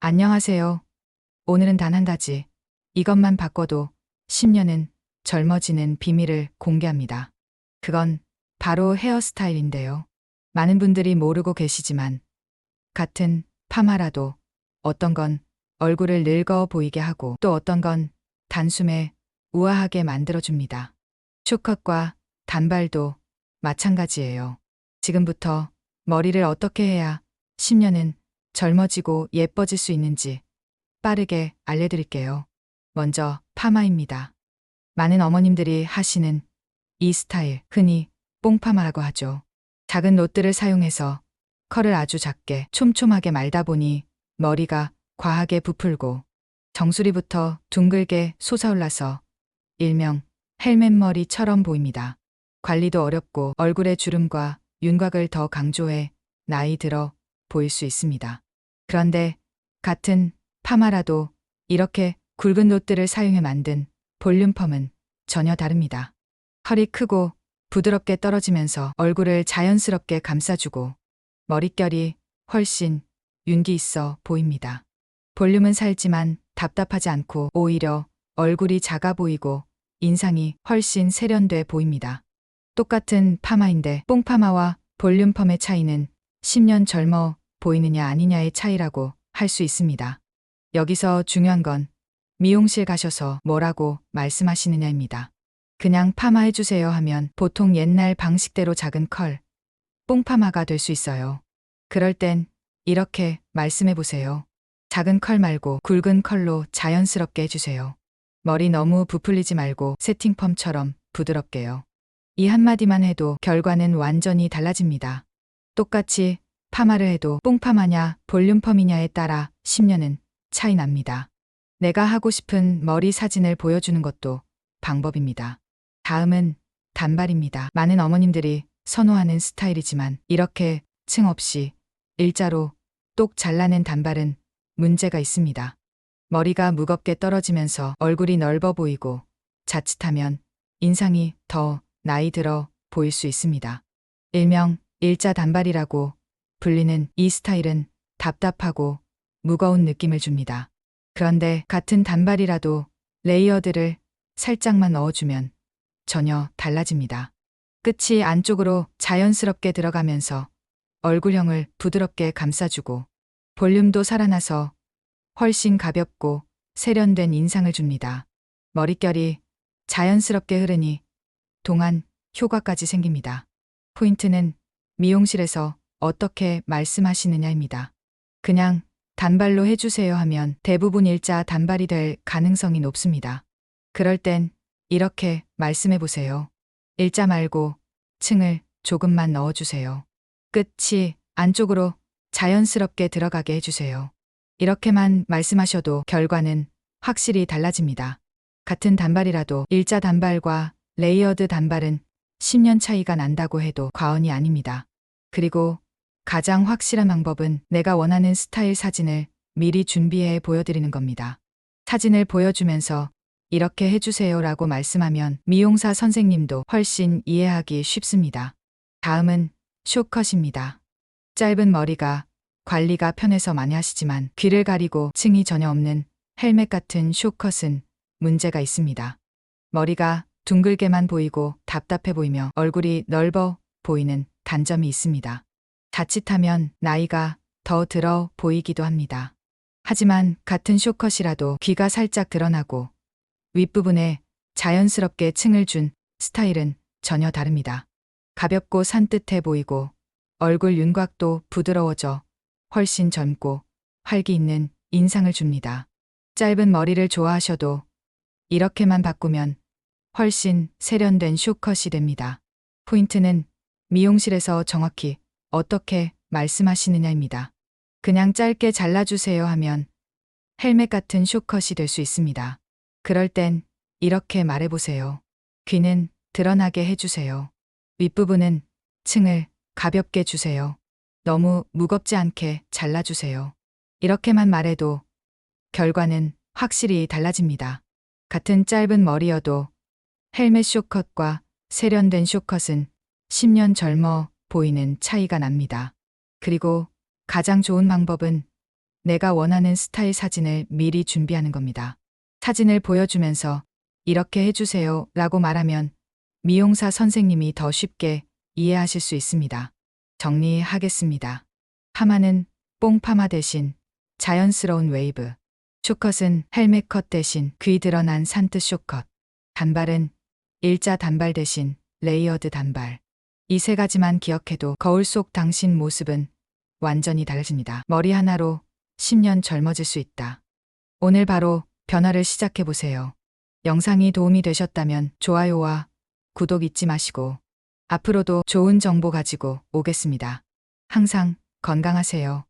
안녕하세요. 오늘은 단 한 가지. 이것만 바꿔도 10년은 젊어지는 비밀을 공개합니다. 그건 바로 헤어스타일인데요. 많은 분들이 모르고 계시지만 같은 파마라도 어떤 건 얼굴을 늙어 보이게 하고 또 어떤 건 단숨에 우아하게 만들어줍니다. 숏컷과 단발도 마찬가지예요. 지금부터 머리를 어떻게 해야 10년은 젊어지고 예뻐질 수 있는지 빠르게 알려드릴게요. 먼저 파마입니다. 많은 어머님들이 하시는 이 스타일, 흔히 뽕파마라고 하죠. 작은 롯들을 사용해서 컬을 아주 작게 촘촘하게 말다 보니 머리가 과하게 부풀고 정수리부터 둥글게 솟아올라서 일명 헬멧머리처럼 보입니다. 관리도 어렵고 얼굴의 주름과 윤곽을 더 강조해 나이 들어 보일 수 있습니다. 그런데 같은 파마라도 이렇게 굵은 롯들을 사용해 만든 볼륨펌은 전혀 다릅니다. 컬이 크고 부드럽게 떨어지면서 얼굴을 자연스럽게 감싸주고 머릿결이 훨씬 윤기 있어 보입니다. 볼륨은 살지만 답답하지 않고 오히려 얼굴이 작아 보이고 인상이 훨씬 세련돼 보입니다. 똑같은 파마인데 뽕파마와 볼륨펌의 차이는 10년 젊어 보이느냐 아니냐의 차이라고 할 수 있습니다. 여기서 중요한 건 미용실 가셔서 뭐라고 말씀하시느냐입니다. 그냥 파마해주세요 하면 보통 옛날 방식대로 작은 컬, 뽕파마가 될 수 있어요. 그럴 땐 이렇게 말씀해보세요. 작은 컬 말고 굵은 컬로 자연스럽게 해주세요. 머리 너무 부풀리지 말고 세팅펌처럼 부드럽게요. 이 한마디만 해도 결과는 완전히 달라집니다. 똑같이 파마를 해도 뽕파마냐 볼륨펌이냐에 따라 10년은 차이 납니다. 내가 하고 싶은 머리 사진을 보여주는 것도 방법입니다. 다음은 단발입니다. 많은 어머님들이 선호하는 스타일이지만 이렇게 층 없이 일자로 똑 잘라낸 단발은 문제가 있습니다. 머리가 무겁게 떨어지면서 얼굴이 넓어 보이고 자칫하면 인상이 더 나이 들어 보일 수 있습니다. 일명 일자 단발이라고 불리는 이 스타일은 답답하고 무거운 느낌을 줍니다. 그런데 같은 단발이라도 레이어드를 살짝만 넣어주면 전혀 달라집니다. 끝이 안쪽으로 자연스럽게 들어가면서 얼굴형을 부드럽게 감싸주고 볼륨도 살아나서 훨씬 가볍고 세련된 인상을 줍니다. 머릿결이 자연스럽게 흐르니 동안 효과까지 생깁니다. 포인트는 미용실에서 어떻게 말씀하시느냐입니다. 그냥 단발로 해주세요 하면 대부분 일자 단발이 될 가능성이 높습니다. 그럴 땐 이렇게 말씀해보세요. 일자 말고 층을 조금만 넣어주세요. 끝이 안쪽으로 자연스럽게 들어가게 해주세요. 이렇게만 말씀하셔도 결과는 확실히 달라집니다. 같은 단발이라도 일자 단발과 레이어드 단발은 10년 차이가 난다고 해도 과언이 아닙니다. 그리고 가장 확실한 방법은 내가 원하는 스타일 사진을 미리 준비해 보여드리는 겁니다. 사진을 보여주면서 이렇게 해주세요라고 말씀하면 미용사 선생님도 훨씬 이해하기 쉽습니다. 다음은 숏컷입니다. 짧은 머리가 관리가 편해서 많이 하시지만 귀를 가리고 층이 전혀 없는 헬멧 같은 숏컷은 문제가 있습니다. 머리가 둥글게만 보이고 답답해 보이며 얼굴이 넓어 보이는 단점이 있습니다. 자칫하면 나이가 더 들어 보이기도 합니다. 하지만 같은 숏컷이라도 귀가 살짝 드러나고 윗부분에 자연스럽게 층을 준 스타일은 전혀 다릅니다. 가볍고 산뜻해 보이고 얼굴 윤곽도 부드러워져 훨씬 젊고 활기 있는 인상을 줍니다. 짧은 머리를 좋아하셔도 이렇게만 바꾸면 훨씬 세련된 숏컷이 됩니다. 포인트는 미용실에서 정확히 어떻게 말씀하시느냐입니다. 그냥 짧게 잘라주세요 하면 헬멧 같은 숏컷이 될 수 있습니다. 그럴 땐 이렇게 말해보세요. 귀는 드러나게 해주세요. 윗부분은 층을 가볍게 주세요. 너무 무겁지 않게 잘라주세요. 이렇게만 말해도 결과는 확실히 달라집니다. 같은 짧은 머리여도 헬멧 숏컷과 세련된 숏컷은 10년 젊어 보이는 차이가 납니다. 그리고 가장 좋은 방법은 내가 원하는 스타일 사진을 미리 준비하는 겁니다. 사진을 보여주면서 이렇게 해주세요 라고 말하면 미용사 선생님이 더 쉽게 이해하실 수 있습니다. 정리하겠습니다. 파마는 뽕파마 대신 자연스러운 웨이브. 쇼컷은 헬멧 컷 대신 귀 드러난 산뜻 쇼컷. 단발은 일자 단발 대신 레이어드 단발. 이 세 가지만 기억해도 거울 속 당신 모습은 완전히 달라집니다. 머리 하나로 10년 젊어질 수 있다. 오늘 바로 변화를 시작해 보세요. 영상이 도움이 되셨다면 좋아요와 구독 잊지 마시고 앞으로도 좋은 정보 가지고 오겠습니다. 항상 건강하세요.